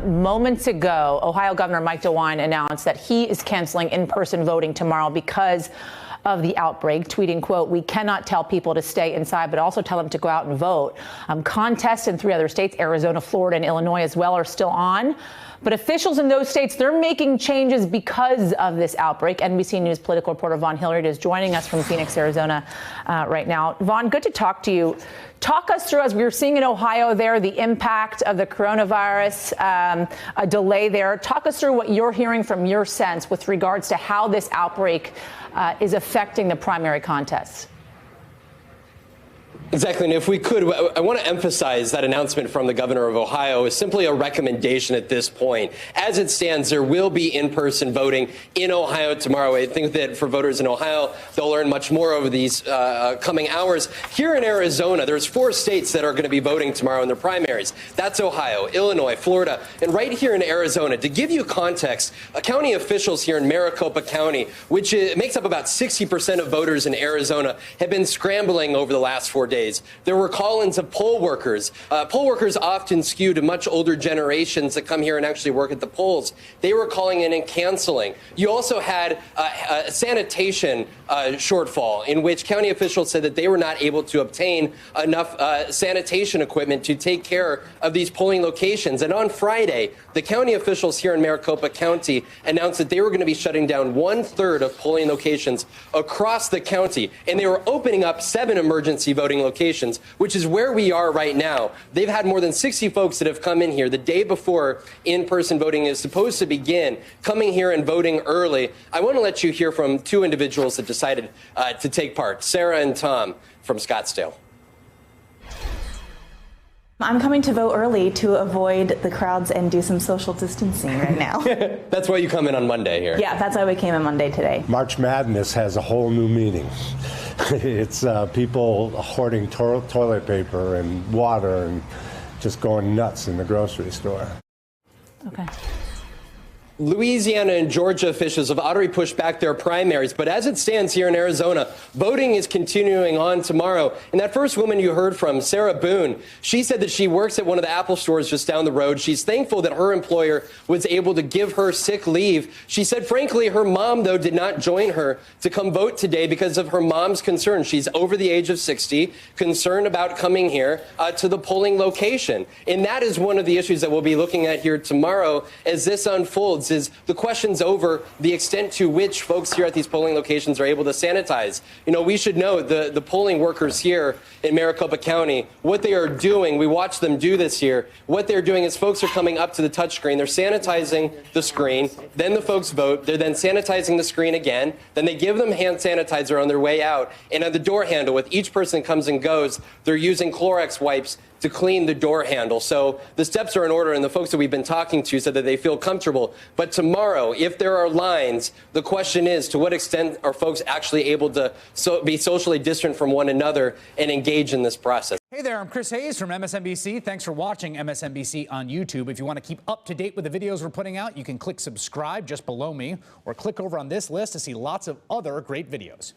moments ago, Ohio Governor Mike DeWine announced that he is canceling in-person voting tomorrow because of the outbreak, tweeting, quote, "We cannot tell people to stay inside, but also tell them to go out and vote." Contests in 3 other states, Arizona, Florida, and Illinois as well, are still on. But officials in those states, they're making changes because of this outbreak. NBC News political reporter Vaughn Hilliard is joining us from Phoenix, Arizona right now. Vaughn, good to talk to you. Talk us through, as we were seeing in Ohio there, the impact of the coronavirus, a delay there. Talk us through what you're hearing from your sense with regards to how this outbreak is affecting the primary contests. Exactly. And if we could, I want to emphasize that announcement from the governor of Ohio is simply a recommendation at this point. As it stands, there will be in-person voting in Ohio tomorrow. I think that for voters in Ohio, they'll learn much more over these coming hours. Here in Arizona, there's 4 states that are going to be voting tomorrow in their primaries. That's Ohio, Illinois, Florida, and right here in Arizona. To give you context, county officials here in Maricopa County, which makes up about 60% of voters in Arizona, have been scrambling over the last 4 days. There were call-ins of poll workers. Poll workers often skew to much older generations that come here and actually work at the polls. They were calling in and canceling. You also had a sanitation shortfall in which county officials said that they were not able to obtain enough sanitation equipment to take care of these polling locations. And on Friday, the county officials here in Maricopa County announced that they were going to be shutting down 1/3 of polling locations across the county, and they were opening up 7 emergency voting locations, which is where we are right now. They've had more than 60 folks that have come in here the day before in-person voting is supposed to begin, coming here and voting early. I want to let you hear from 2 individuals that decided to take part, Sarah and Tom from Scottsdale. I'm coming to vote early to avoid the crowds and do some social distancing right now. That's why you come in on Monday here. Yeah, that's why we came in Monday today. March Madness has a whole new meaning. It's people hoarding toilet paper and water and just going nuts in the grocery store. Okay. Louisiana and Georgia officials have already pushed back their primaries, but as it stands here in Arizona, voting is continuing on tomorrow. And that first woman you heard from, Sarah Boone, she said that she works at one of the Apple stores just down the road. She's thankful that her employer was able to give her sick leave. She said, frankly, her mom, though, did not join her to come vote today because of her mom's concerns. She's over the age of 60, concerned about coming here to the polling location. And that is one of the issues that we'll be looking at here tomorrow as this unfolds. Is the questions over the extent to which folks here at these polling locations are able to sanitize. You know, we should know the polling workers here in Maricopa County, what they are doing. We watch them do this here. What they're doing is folks are coming up to the touchscreen. They're sanitizing the screen. Then the folks vote. They're then sanitizing the screen again. Then they give them hand sanitizer on their way out. And on the door handle, with each person comes and goes, they're using Clorox wipes to clean the door handle. So the steps are in order, and the folks that we've been talking to said that they feel comfortable. But tomorrow, if there are lines, the question is, to what extent are folks actually able to be socially distant from one another and engage in this process? Hey there, I'm Chris Hayes from MSNBC. Thanks for watching MSNBC on YouTube. If you want to keep up to date with the videos we're putting out, you can click subscribe just below me, or click over on this list to see lots of other great videos.